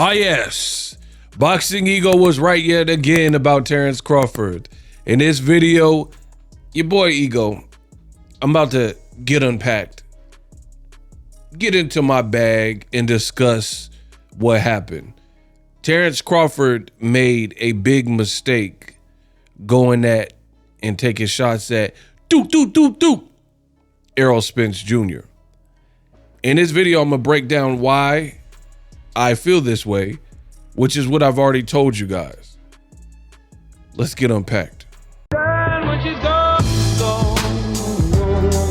Ah, yes. Boxing Ego was right yet again about Terence Crawford. In this video, your boy Ego, I'm about to get unpacked, get into my bag, and discuss what happened. Terence Crawford made a big mistake going at and taking shots at Errol Spence Jr. In this video, I'm going to break down why I feel this way, which is what I've already told you guys. Let's get unpacked.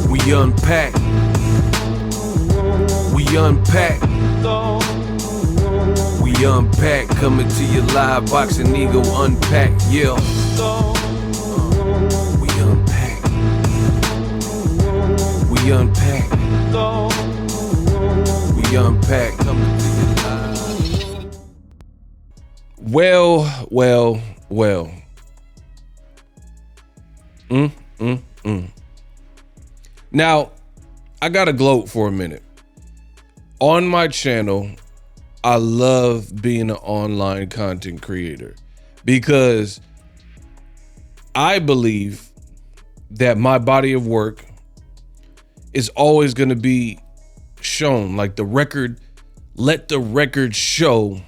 We unpack. We unpack. We unpack. Coming to you live, Boxing Ego unpack. Yeah. We unpack. We unpack. We unpack. Coming to you live. Well. Now, I gotta gloat for a minute. On my channel, I love being an online content creator because I believe that my body of work is always gonna be shown. Like the record, let the record show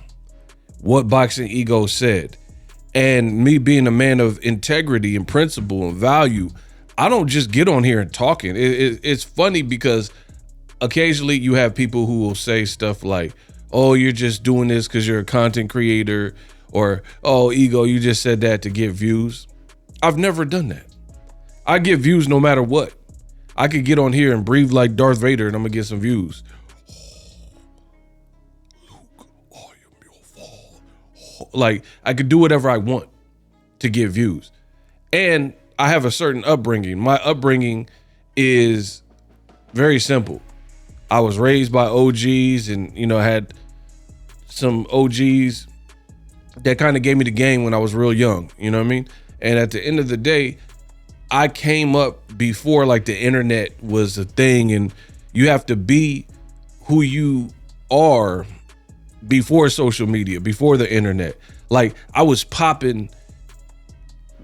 what Boxing Ego said. And me being a man of integrity and principle and value, I don't just get on here and talking. It's funny because occasionally you have people who will say stuff like, oh, you're just doing this because you're a content creator, or, oh, Ego, you just said that to get views. I've never done that. I get views no matter what. I could get on here and breathe like Darth Vader and I'm gonna get some views. Like, I could do whatever I want to get views. And I have a certain upbringing. My upbringing is very simple. I was raised by OGs and, had some OGs that kind of gave me the game when I was real young, you know what I mean? And at the end of the day, I came up before like the internet was a thing, and you have to be who you are before social media, before the internet. Like, I was popping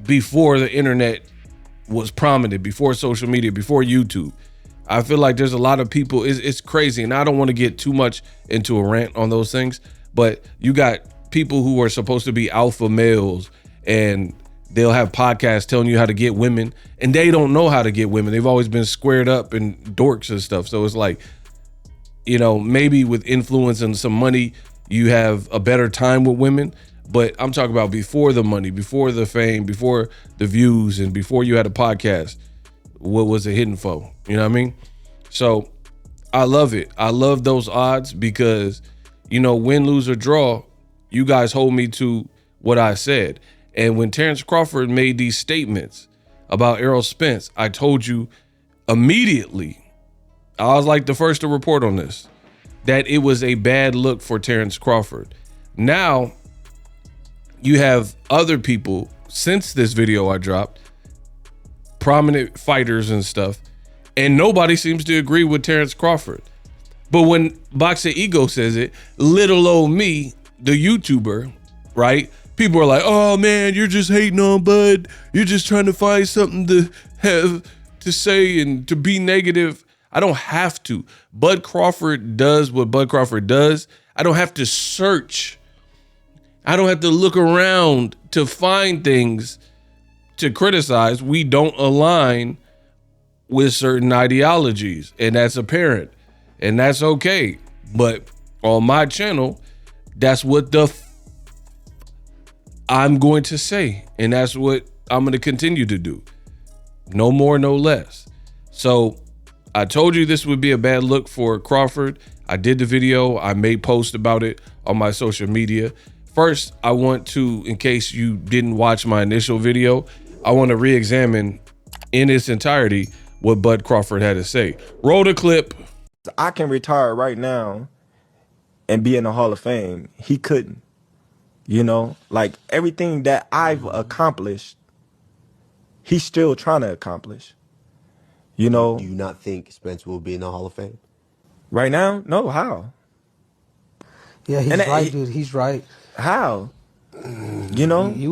before the internet was prominent, before social media, before YouTube. I feel like there's a lot of people, it's crazy, and I don't want to get too much into a rant on those things, but you got people who are supposed to be alpha males and they'll have podcasts telling you how to get women, and they don't know how to get women. They've always been squared up and dorks and stuff. So it's like, maybe with influence and some money, you have a better time with women. But I'm talking about before the money, before the fame, before the views, and before you had a podcast, what was it hidden for? You know what I mean? So I love it. I love those odds because, win, lose, or draw, you guys hold me to what I said. And when Terence Crawford made these statements about Errol Spence, I told you immediately, I was like the first to report on this, that it was a bad look for Terence Crawford. Now, you have other people, since this video I dropped, prominent fighters and stuff, and nobody seems to agree with Terence Crawford. But when Boxing Ego says it, little old me, the YouTuber, right? People are like, oh man, you're just hating on Bud. You're just trying to find something to have to say and to be negative. I don't have to. Bud Crawford does what Bud Crawford does. I don't have to search. I don't have to look around to find things to criticize. We don't align with certain ideologies, and that's apparent, and that's okay. But on my channel, that's what I'm going to say, and that's what I'm going to continue to do. No more, no less. So I told you this would be a bad look for Crawford. I did the video. I made posts about it on my social media. First, I want to, in case you didn't watch my initial video, I want to re-examine in its entirety what Bud Crawford had to say. Roll the clip. I can retire right now and be in the Hall of Fame. He couldn't. Like everything that I've accomplished, he's still trying to accomplish. Do you not think Spence will be in the Hall of Fame? Right now? No, how? Yeah, he's right, dude. He's right. How? You know, he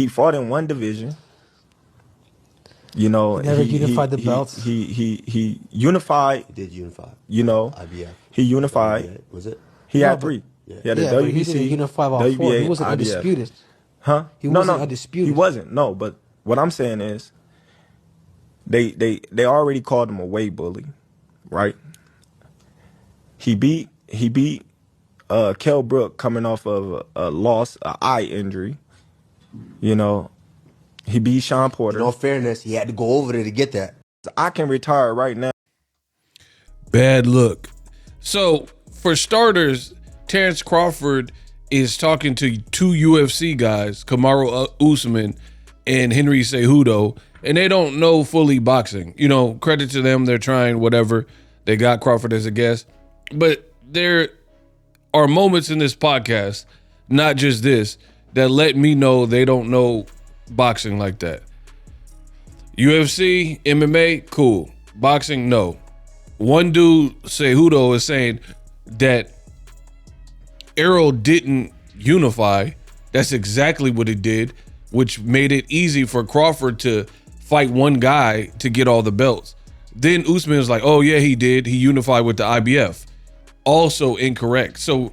fought in one division. You know, he never unified the belts. He unified. He did unify. You know, IBF. he unified. WBA, was it? He had 3. Yeah. He had the but he WBC, didn't unify all 4. WBA, He wasn't IBF. undisputed. Huh? He wasn't undisputed. He wasn't. No, but what I'm saying is, they already called him a weight bully, right? He beat Kell Brook coming off of a loss, an eye injury. You know, he beat Sean Porter. In all fairness, he had to go over there to get that. I can retire right now. Bad look. So, for starters, Terence Crawford is talking to 2 UFC guys, Kamaru Usman and Henry Cejudo, and they don't know fully boxing. You know, credit to them. They're trying whatever. They got Crawford as a guest. But there are moments in this podcast, not just this, that let me know they don't know boxing like that. UFC, MMA, cool. Boxing, no. One dude, Cejudo, is saying that Errol didn't unify. That's exactly what he did, which made it easy for Crawford to fight one guy to get all the belts. Then Usman was like, oh yeah, he did. He unified with the IBF. Also incorrect. So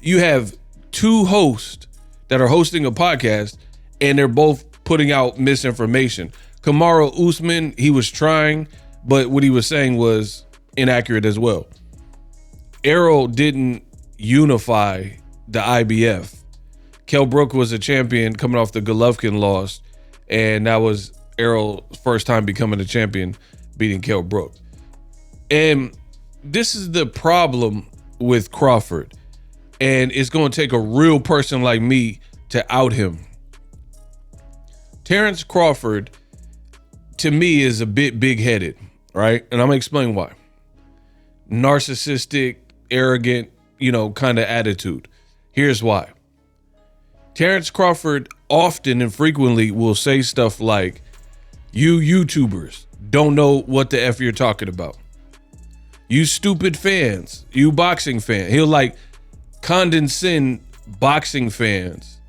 you have 2 hosts that are hosting a podcast and they're both putting out misinformation. Kamaru Usman, he was trying, but what he was saying was inaccurate as well. Errol didn't unify the IBF. Kell Brook was a champion coming off the Golovkin loss, and that was Errol's first time becoming a champion, beating Kell Brook. And this is the problem with Crawford, and it's going to take a real person like me to out him. Terence Crawford, to me, is a bit big-headed, right? And I'm going to explain why. Narcissistic, arrogant, kind of attitude. Here's why. Terence Crawford often and frequently will say stuff like, you YouTubers don't know what the F you're talking about. You stupid fans, you boxing fan. He'll condescend boxing fans,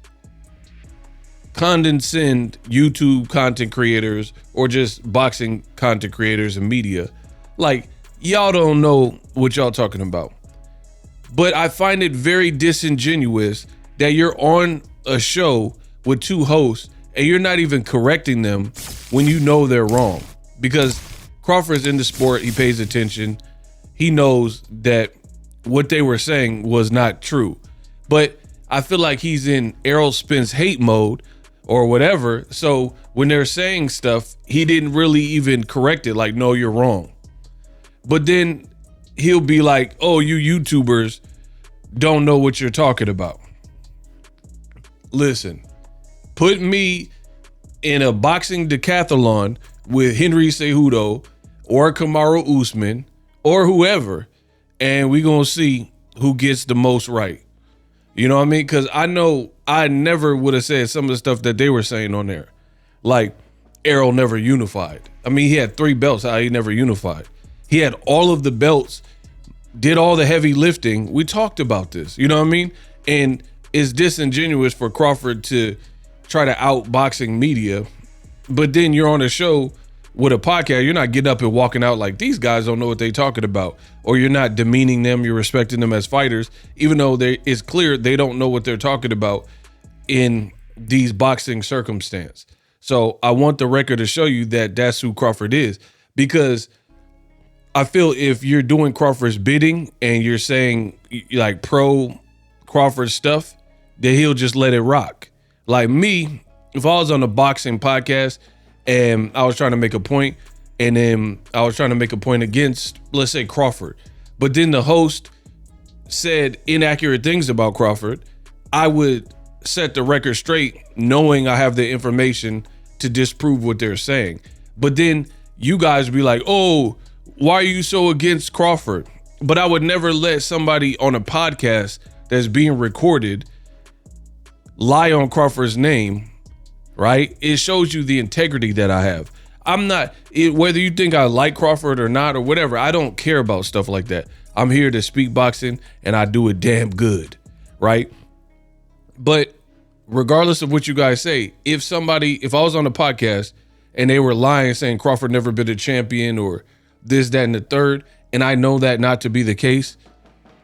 condescend YouTube content creators, or just boxing content creators and media. Y'all don't know what y'all talking about. But I find it very disingenuous that you're on a show with 2 hosts and you're not even correcting them when you know they're wrong. Because Crawford's in the sport, he pays attention. He knows that what they were saying was not true. But I feel like he's in Errol Spence hate mode or whatever. So when they're saying stuff, he didn't really even correct it. No, you're wrong. But then he'll be like, oh, you YouTubers don't know what you're talking about. Listen, put me in a boxing decathlon with Henry Cejudo or Kamaru Usman or whoever, and we gonna see who gets the most right. You know what I mean? Because I know I never would have said some of the stuff that they were saying on there. Errol never unified. I mean, he had 3 belts. How he never unified. He had all of the belts, did all the heavy lifting. We talked about this, you know what I mean? And it's disingenuous for Crawford to try to out boxing media, but then you're on a show with a podcast, you're not getting up and walking out like these guys don't know what they're talking about, or you're not demeaning them, you're respecting them as fighters, even though it's clear they don't know what they're talking about in these boxing circumstances. So I want the record to show you that that's who Crawford is, because I feel if you're doing Crawford's bidding and you're saying pro Crawford stuff, that he'll just let it rock. Like me, if I was on a boxing podcast and I was trying to make a point, and then I was trying to make a point against, let's say, Crawford, but then the host said inaccurate things about Crawford, I would set the record straight knowing I have the information to disprove what they're saying. But then you guys would be like, oh, why are you so against Crawford? But I would never let somebody on a podcast that's being recorded lie on Crawford's name, right? It shows you the integrity that I have. I'm not, whether you think I like Crawford or not or whatever, I don't care about stuff like that. I'm here to speak boxing and I do it damn good, right? But regardless of what you guys say, if I was on a podcast and they were lying saying Crawford never been a champion or this, that, and the third, and I know that not to be the case,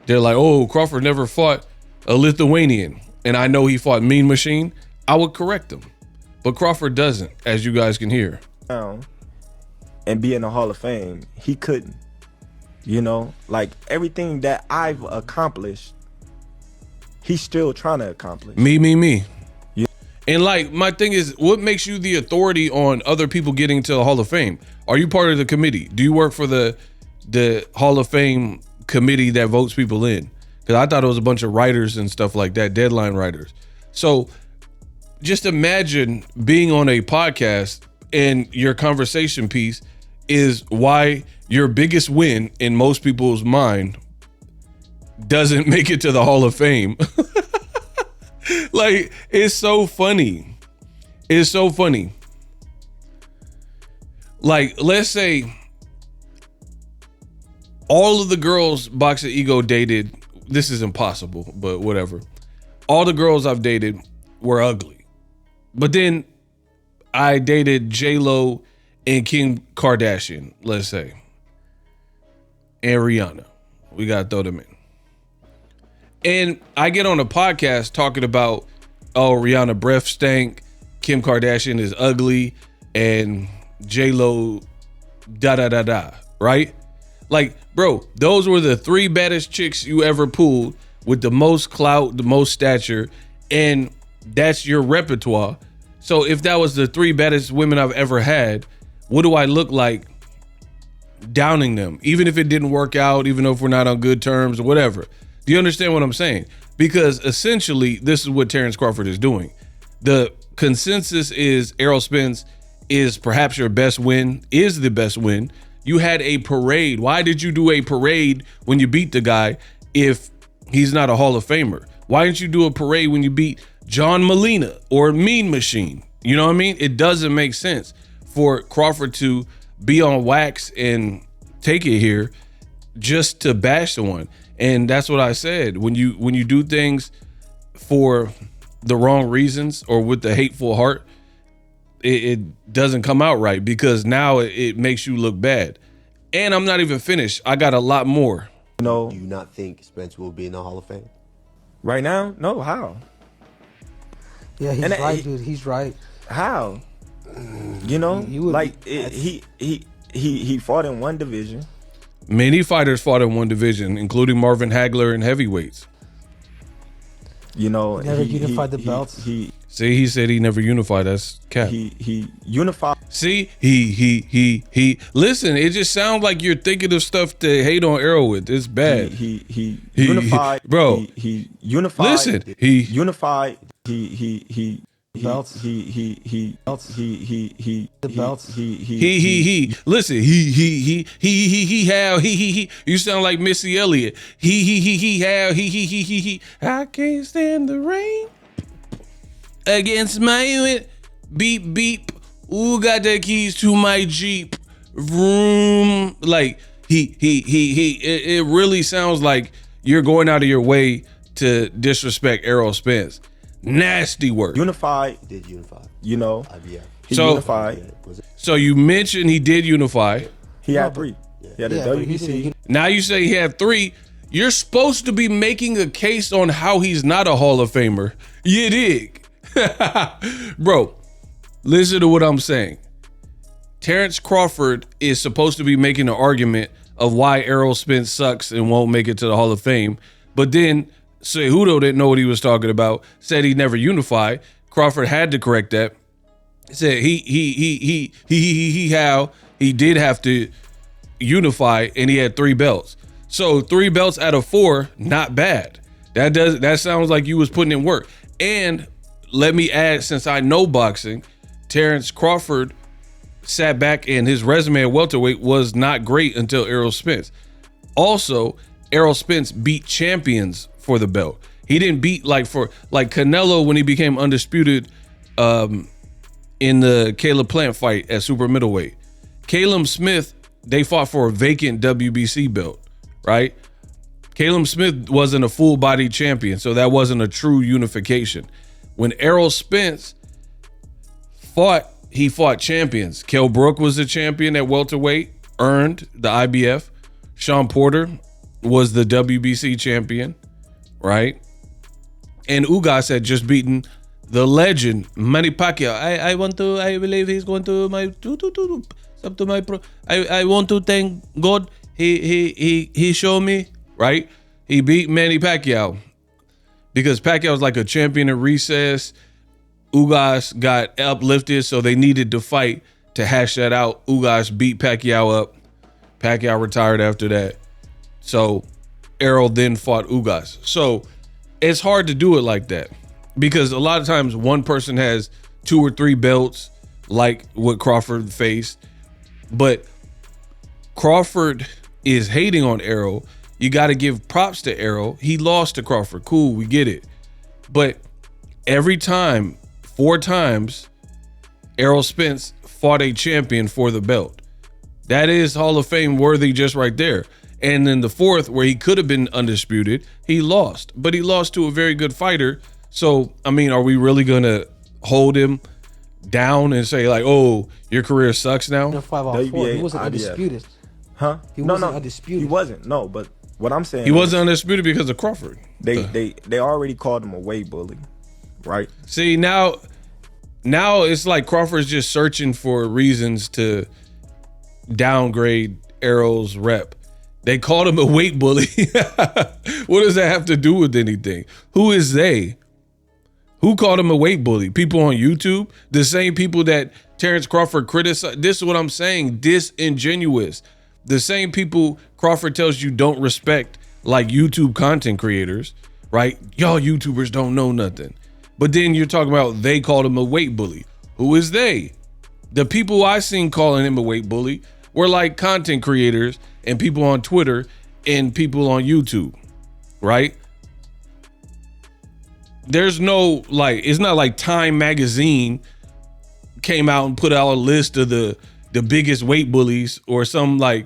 they're like, oh, Crawford never fought a Lithuanian, and I know he fought Mean Machine, I would correct them. But Crawford doesn't, as you guys can hear. And be in the Hall of Fame, he couldn't. You know, like everything that I've accomplished, he's still trying to accomplish. Me. Yeah. And like, my thing is, what makes you the authority on other people getting to the Hall of Fame? Are you part of the committee? Do you work for the Hall of Fame committee that votes people in? Because I thought it was a bunch of writers and stuff like that, deadline writers. So just imagine being on a podcast and your conversation piece is why your biggest win in most people's mind doesn't make it to the Hall of Fame. Like, it's so funny. It's so funny. Like, let's say all of the girls Boxer Ego dated, this is impossible, but whatever. All the girls I've dated were ugly. But then I dated J-Lo and Kim Kardashian, let's say. And Rihanna. We got to throw them in. And I get on a podcast talking about, oh, Rihanna breath stank, Kim Kardashian is ugly, and J-Lo da-da-da-da, right? Like, bro, those were the 3 baddest chicks you ever pulled with the most clout, the most stature, and that's your repertoire. So if that was the 3 baddest women I've ever had, what do I look like downing them? Even if it didn't work out, even if we're not on good terms or whatever. Do you understand what I'm saying? Because essentially, this is what Terence Crawford is doing. The consensus is Errol Spence is perhaps your best win, is the best win. You had a parade. Why did you do a parade when you beat the guy if he's not a Hall of Famer? Why didn't you do a parade when you beat John Molina or Mean Machine? You know what I mean? It doesn't make sense for Crawford to be on wax and take it here just to bash someone. And that's what I said. When you do things for the wrong reasons or with the hateful heart, it doesn't come out right, because now it makes you look bad. And I'm not even finished. I got a lot more. No. Do you not think Spence will be in the Hall of Fame? Right now? No, how? Yeah, he's right, dude. He's right. How? You know, like he fought in one division. Many fighters fought in one division, including Marvin Hagler in heavyweights. You know, he never unified the belts. See, he said he never unified. That's cap. He unified. See, he. Listen, it just sounds like you're thinking of stuff to hate on Errol with. It's bad. He unified, bro. He unified. Listen, he unified. He belts. He belts. He the belts. He. Listen, he have he. You sound like Missy Elliott. He have he. I can't stand the rain against my beep beep. Ooh, got the keys to my Jeep. Vroom. Like he. It really sounds like you're going out of your way to disrespect Errol Spence. Nasty work. Unified. He did unify. You know. Yeah. He unified. So you mentioned he did unify. He had 3. He had a WBC. Now you say he had 3. You're supposed to be making a case on how he's not a Hall of Famer. You dig? Bro, listen to what I'm saying. Terence Crawford is supposed to be making an argument of why Errol Spence sucks and won't make it to the Hall of Fame. But then Cejudo didn't know what he was talking about, said he never unified. Crawford had to correct that. He said he did have to unify, and he had 3 belts. So 3 belts out of 4, not bad. That sounds like you was putting in work. And let me add, since I know boxing, Terence Crawford sat back and his resume at welterweight was not great until Errol Spence. Also, Errol Spence beat champions for the belt. He didn't beat like Canelo when he became undisputed in the Caleb Plant fight at super middleweight. Caleb Smith, they fought for a vacant WBC belt, right? Caleb Smith wasn't a full body champion, so that wasn't a true unification. When Errol Spence fought, he fought champions. Kell Brook was a champion at welterweight, earned the IBF. Sean Porter was the WBC champion, right? And Ugas had just beaten the legend Manny Pacquiao. I believe he's going to up to my pro. I want to thank God. He showed me, right? He beat Manny Pacquiao because Pacquiao was like a champion in recess. Ugas got uplifted, so they needed to fight to hash that out. Ugas beat Pacquiao up. Pacquiao retired after that. So Errol then fought Ugas. So it's hard to do it like that because a lot of times one person has 2 or 3 belts like what Crawford faced. But Crawford is hating on Errol. You got to give props to Errol. He lost to Crawford. Cool, we get it. But every time, 4 times, Errol Spence fought a champion for the belt. That is Hall of Fame worthy just right there. And then the 4th, where he could have been undisputed, he lost. But he lost to a very good fighter. So, I mean, are we really going to hold him down and say like, oh, your career sucks now? 5 out of 4. He wasn't undisputed. Huh? He wasn't undisputed. He wasn't. No, but what I'm saying, he wasn't undisputed because of Crawford. They already called him a weight bully, right? See, now it's like Crawford's just searching for reasons to downgrade Errol's rep. They called him a weight bully. What does that have to do with anything? Who is they? Who called him a weight bully? People on YouTube? The same people that Terence Crawford criticized. This is what I'm saying. Disingenuous. The same people Crawford tells you don't respect, like YouTube content creators, right? Y'all YouTubers don't know nothing. But then you're talking about they called him a weight bully. Who is they? The people I seen calling him a weight bully were like content creators and people on Twitter and people on YouTube, right? There's no, like, it's not like Time magazine came out and put out a list of the biggest weight bullies or some like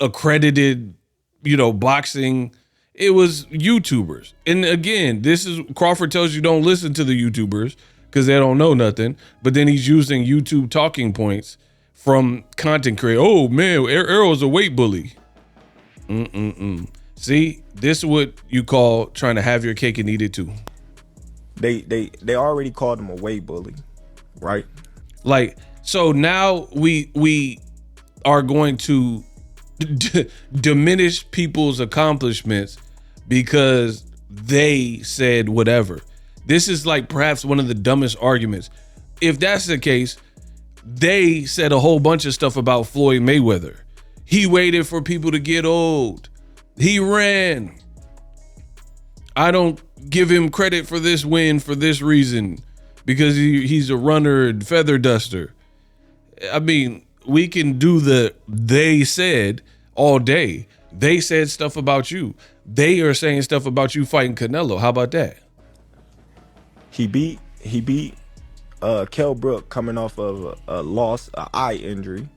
accredited, boxing. It was YouTubers. And again, this is Crawford tells you don't listen to the YouTubers because they don't know nothing. But then he's using YouTube talking points from content creator. Oh man, Errol's a weight bully. See, this is what you call trying to have your cake and eat it too. They already called him a weight bully, right? Like, so now we are going to diminish people's accomplishments because they said whatever. This is like perhaps one of the dumbest arguments. If that's the case, they said a whole bunch of stuff about Floyd Mayweather. He waited for people to get old. He ran. I don't give him credit for this win for this reason, because he's a runner and feather duster. I mean, we can do the they said all day. They said stuff about you. They are saying stuff about you fighting Canelo. How about that? He beat Kell Brook coming off of a loss, an eye injury.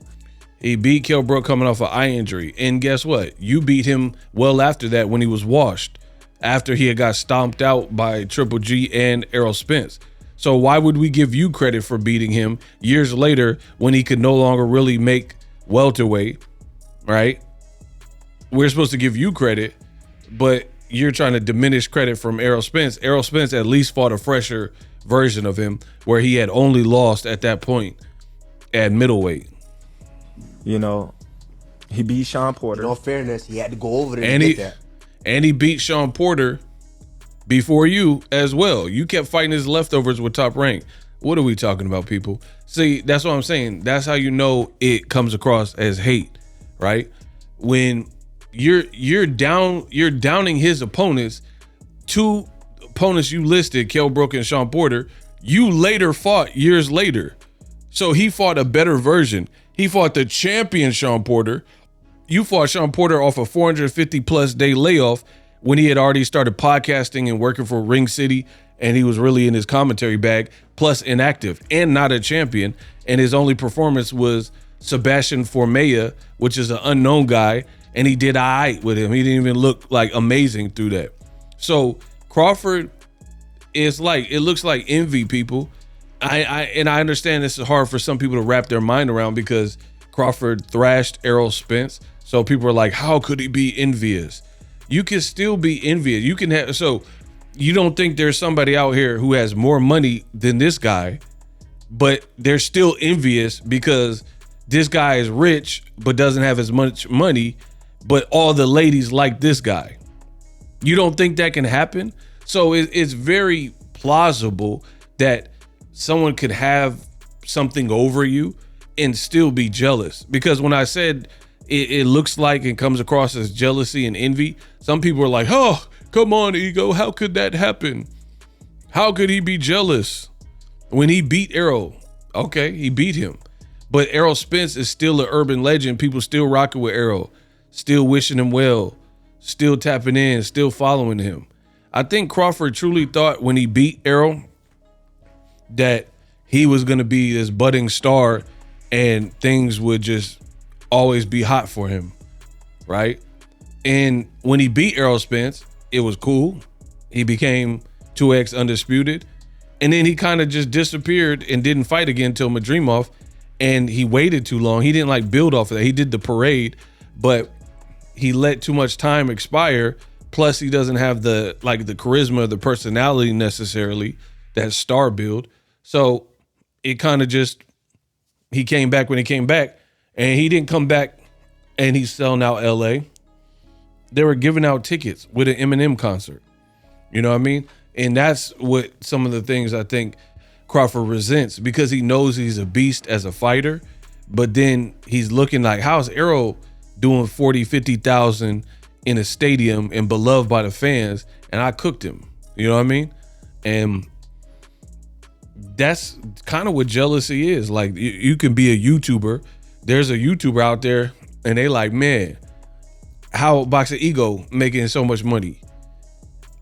He beat Kell Brook coming off an eye injury. And guess what? You beat him well after that when he was washed, after he had got stomped out by Triple G and Errol Spence. So why would we give you credit for beating him years later when he could no longer really make welterweight, right? We're supposed to give you credit, but you're trying to diminish credit from Errol Spence. Errol Spence at least fought a fresher version of him where he had only lost at that point at middleweight. He beat Sean Porter. In all fairness, he had to go over there to get that. And he beat Sean Porter before you as well. You kept fighting his leftovers with Top Rank. What are we talking about, people? See, that's what I'm saying. That's how you know it comes across as hate, right? When you're downing his opponents. 2 opponents you listed, Kell Brook and Sean Porter, you later fought years later. So he fought a better version. He fought the champion Sean Porter. You fought Sean Porter off a 450 plus day layoff when he had already started podcasting and working for Ring City, and he was really in his commentary bag, plus inactive and not a champion. And his only performance was Sebastian Formella, which is an unknown guy, and he did all right with him. He didn't even look like amazing through that. So Crawford is like, it looks like envy, people. I understand this is hard for some people to wrap their mind around because Crawford thrashed Errol Spence. So people are like, how could he be envious? You can still be envious. You can have, so you don't think there's somebody out here who has more money than this guy, but they're still envious because this guy is rich but doesn't have as much money, but all the ladies like this guy. You don't think that can happen? So it's very plausible that someone could have something over you and still be jealous. Because when I said it looks like and comes across as jealousy and envy, some people are like, oh, come on, ego. How could that happen? How could he be jealous when he beat Errol? Okay, he beat him. But Errol Spence is still an urban legend. People still rocking with Errol, still wishing him well, still tapping in, still following him. I think Crawford truly thought when he beat Errol that he was going to be this budding star and things would just always be hot for him, right? And when he beat Errol Spence, it was cool. He became 2X undisputed. And then he kind of just disappeared and didn't fight again until Madrimov. And he waited too long. He didn't like build off of that. He did the parade, but he let too much time expire. Plus he doesn't have the charisma or the personality necessarily, that star build. So it kind of just, he came back when he came back, and he didn't come back and he's selling out LA. They were giving out tickets with an Eminem concert. You know what I mean? And that's what some of the things I think Crawford resents, because he knows he's a beast as a fighter, but then he's looking like, how's Errol doing 40, 50,000 in a stadium and beloved by the fans, and I cooked him? You know what I mean? And that's kind of what jealousy is. Like, you can be a YouTuber. There's a YouTuber out there and they like, man, how Boxer Ego making so much money?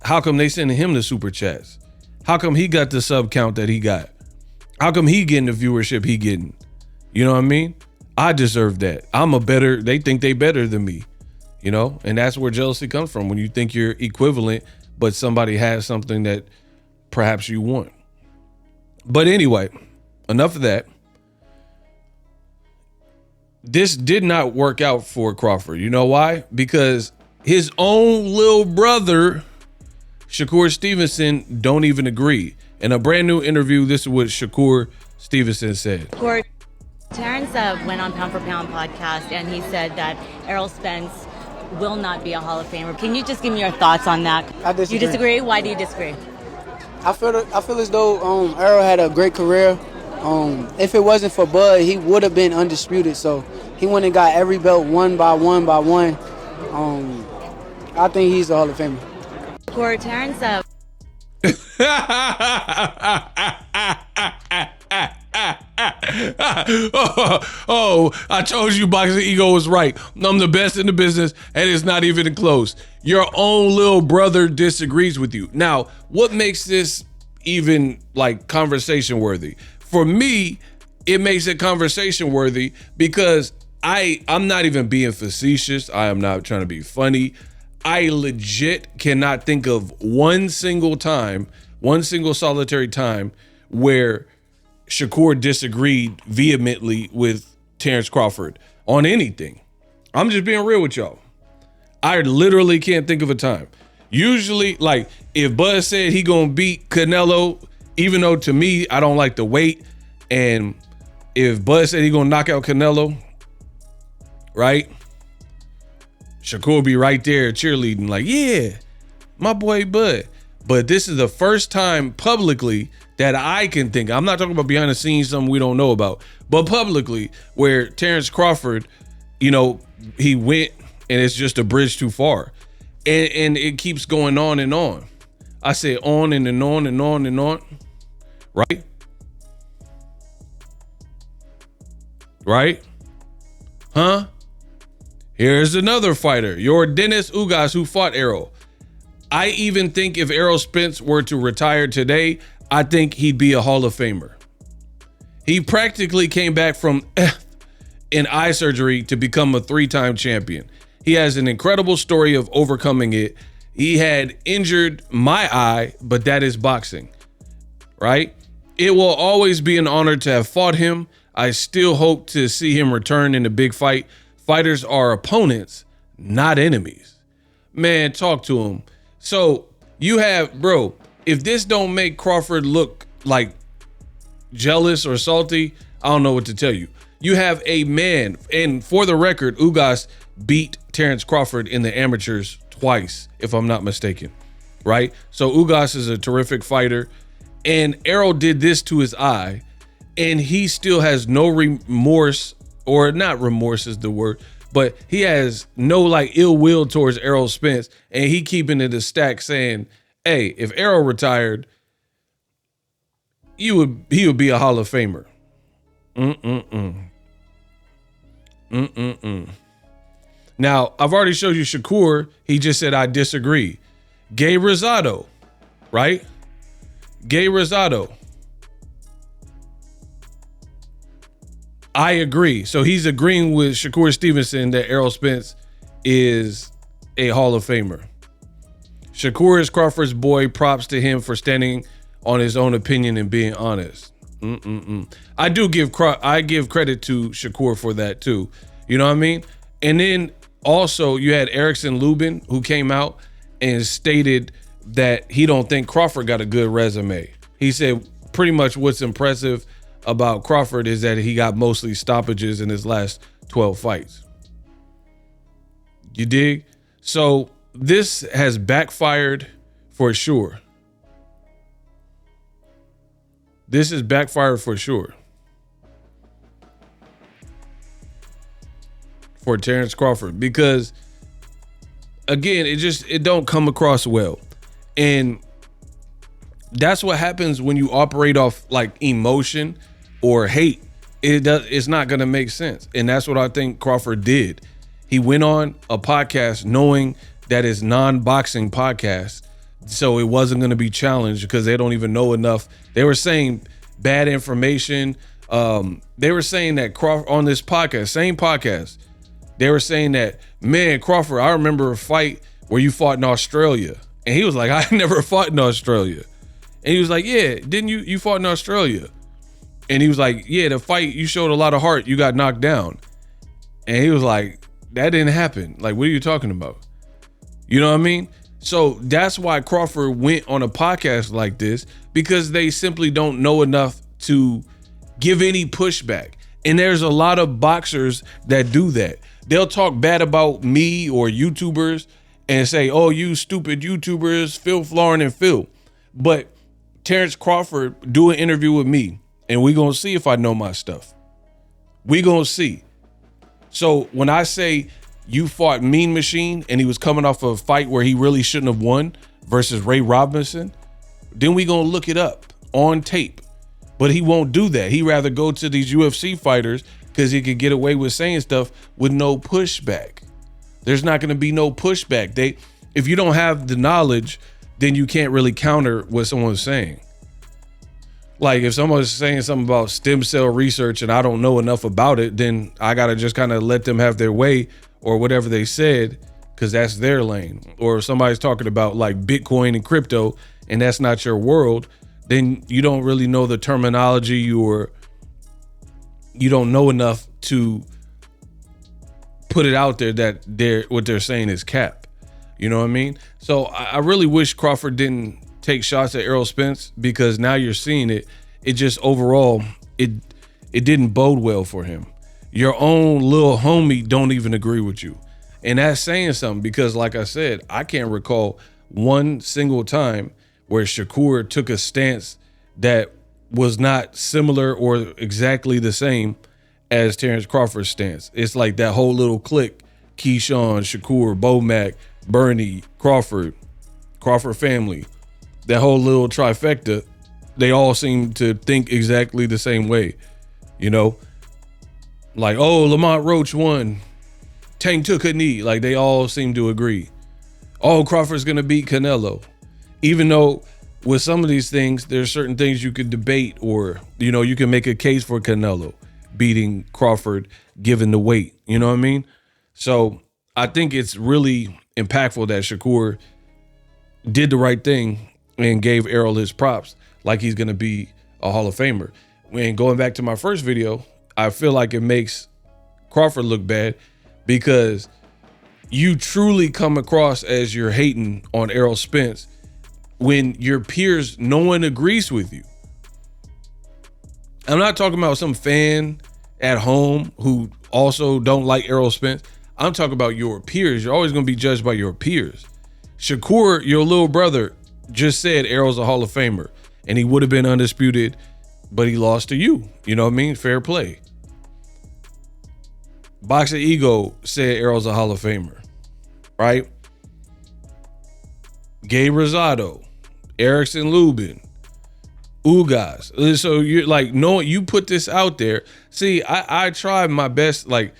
How come they sending him the super chats? How come he got the sub count that he got? How come he getting the viewership he getting? You know what I mean? I deserve that. They think they better than me, you know? And that's where jealousy comes from, when you think you're equivalent, but somebody has something that perhaps you want. But anyway, enough of that. This did not work out for Crawford. You know why? Because his own little brother, Shakur Stevenson, don't even agree. In a brand new interview, this is what Shakur Stevenson said. Terence went on Pound for Pound podcast, and he said that Errol Spence will not be a Hall of Famer. Can you just give me your thoughts on that? I disagree. You disagree? Why do you disagree? I feel as though Errol had a great career. If it wasn't for Bud, he would have been undisputed. So he went and got every belt one by one by one. I think he's a Hall of Famer. Terence. I told you Boxing Ego was right. I'm the best in the business, and it's not even close. Your own little brother disagrees with you. Now, what makes this even like conversation worthy? For me, it makes it conversation worthy because I'm not even being facetious. I am not trying to be funny. I legit cannot think of one single solitary time where Shakur disagreed vehemently with Terence Crawford on anything. I'm just being real with y'all. I literally can't think of a time. Usually, like, if Bud said he gonna beat Canelo, even though to me, I don't like the weight, and if Bud said he gonna knock out Canelo, right? Shakur be right there cheerleading like, yeah, my boy Bud. But this is the first time publicly that I can think, I'm not talking about behind the scenes, something we don't know about, but publicly, where Terence Crawford, you know, he went and it's just a bridge too far. And it keeps going on and on. I say on and on and on and on, right? Right? Huh? Here's another fighter, your Dennis Ugas, who fought Errol. I even think if Errol Spence were to retire today, I think he'd be a Hall of Famer. He practically came back from an eye surgery to become a 3-time champion. He has an incredible story of overcoming it. He had injured my eye, but that is boxing, right? It will always be an honor to have fought him. I still hope to see him return in a big fight. Fighters are opponents, not enemies. Man, talk to him. So you have, bro, if this don't make Crawford look like jealous or salty, I don't know what to tell you. You have a man, and for the record, Ugas beat Terence Crawford in the amateurs twice, if I'm not mistaken, right? So Ugas is a terrific fighter, and Errol did this to his eye, and he still has no remorse, or not remorse is the word, but he has no like ill will towards Errol Spence, and he keeping it a stack saying, hey, if Errol retired, he would be a Hall of Famer. Now, I've already showed you Shakur. He just said, I disagree. Gay Rosado, right? Gay Rosado. I agree. So he's agreeing with Shakur Stevenson that Errol Spence is a Hall of Famer. Shakur is Crawford's boy. Props to him for standing on his own opinion and being honest. I give credit to Shakur for that too. You know what I mean? And then also you had Erickson Lubin, who came out and stated that he don't think Crawford got a good resume. He said pretty much what's impressive about Crawford is that he got mostly stoppages in his last 12 fights. You dig? So this has backfired for sure. This is backfired for sure. For Terence Crawford, because again, it don't come across well. And that's what happens when you operate off like emotion or hate. It's not going to make sense. And that's what I think Crawford did. He went on a podcast knowing that it's non-boxing podcast, so it wasn't going to be challenged because they don't even know enough. They were saying bad information. They were saying that Crawford on this podcast, same podcast, they were saying that, man, Crawford, I remember a fight where you fought in Australia. And he was like, I never fought in Australia. And he was like, yeah, didn't you fought in Australia? And he was like, yeah, the fight, you showed a lot of heart. You got knocked down. And he was like, that didn't happen. Like, what are you talking about? You know what I mean? So that's why Crawford went on a podcast like this, because they simply don't know enough to give any pushback. And there's a lot of boxers that do that. They'll talk bad about me or YouTubers and say, oh, you stupid YouTubers, Phil Florin and Phil. But Terence Crawford do an interview with me, and we gonna see if I know my stuff. We gonna see. So when I say you fought Mean Machine and he was coming off a fight where he really shouldn't have won versus Ray Robinson, then we gonna look it up on tape. But he won't do that. He'd rather go to these UFC fighters because he could get away with saying stuff with no pushback. There's not going to be no pushback. If you don't have the knowledge, then you can't really counter what someone's saying. Like if someone's saying something about stem cell research and I don't know enough about it, then I got to just kind of let them have their way or whatever they said, because that's their lane. Or if somebody's talking about like Bitcoin and crypto and that's not your world, then you don't really know the terminology, or you don't know enough to put it out there that what they're saying is cap. You know what I mean? So I really wish Crawford didn't take shots at Errol Spence, because now you're seeing it. It just overall, it didn't bode well for him. Your own little homie don't even agree with you. And that's saying something, because like I said, I can't recall one single time where Shakur took a stance that was not similar or exactly the same as Terence Crawford's stance. It's like that whole little clique, Keyshawn, Shakur, Bomac, Bernie, Crawford family, that whole little trifecta, they all seem to think exactly the same way, you know? Like, oh, Lamont Roach won, Tank took a knee. Like, they all seem to agree. Oh, Crawford's gonna beat Canelo. Even though with some of these things, there's certain things you could debate, or, you know, you can make a case for Canelo beating Crawford given the weight. You know what I mean? So I think it's really impactful that Shakur did the right thing and gave Errol his props like he's going to be a Hall of Famer. When going back to my first video, I feel like it makes Crawford look bad because you truly come across as you're hating on Errol Spence when your peers, no one agrees with you. I'm not talking about some fan at home who also don't like Errol Spence. I'm talking about your peers. You're always going to be judged by your peers. Shakur, your little brother, just said Errol's a Hall of Famer and he would have been undisputed, but he lost to you. You know what I mean? Fair play. Boxer Ego said Errol's a Hall of Famer, right? Gabe Rosado, Erickson Lubin, Ugas. So you're like, no, you put this out there. See, I tried my best. Like,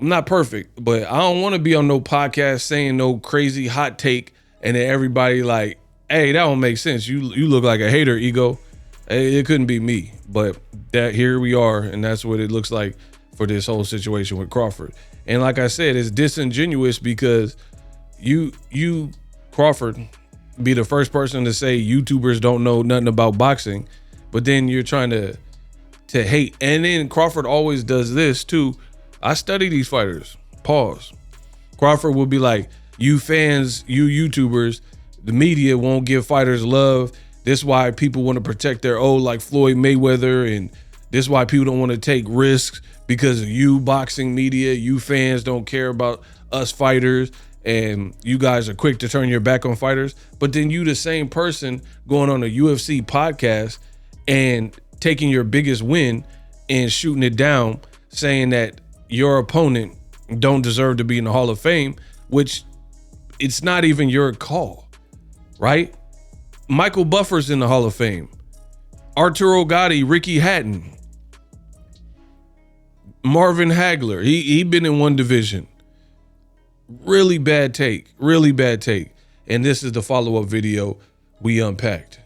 I'm not perfect, but I don't want to be on no podcast saying no crazy hot take and then everybody like, hey, that don't make sense. You look like a hater, Ego. It couldn't be me, but that here we are, and that's what it looks like for this whole situation with Crawford. And like I said, it's disingenuous because you Crawford be the first person to say YouTubers don't know nothing about boxing, but then you're trying to hate. And then Crawford always does this too. I study these fighters. Pause. Crawford will be like, you fans, you YouTubers, the media won't give fighters love. This is why people want to protect their own, like Floyd Mayweather, and this is why people don't want to take risks because of you boxing media. You fans don't care about us fighters, and you guys are quick to turn your back on fighters. But then you the same person going on a UFC podcast and taking your biggest win and shooting it down, saying that your opponent don't deserve to be in the Hall of Fame, which it's not even your call, right? Michael Buffer's in the Hall of Fame. Arturo Gatti, Ricky Hatton, Marvin Hagler. He been in one division. Really bad take. And this is the follow-up video we unpacked.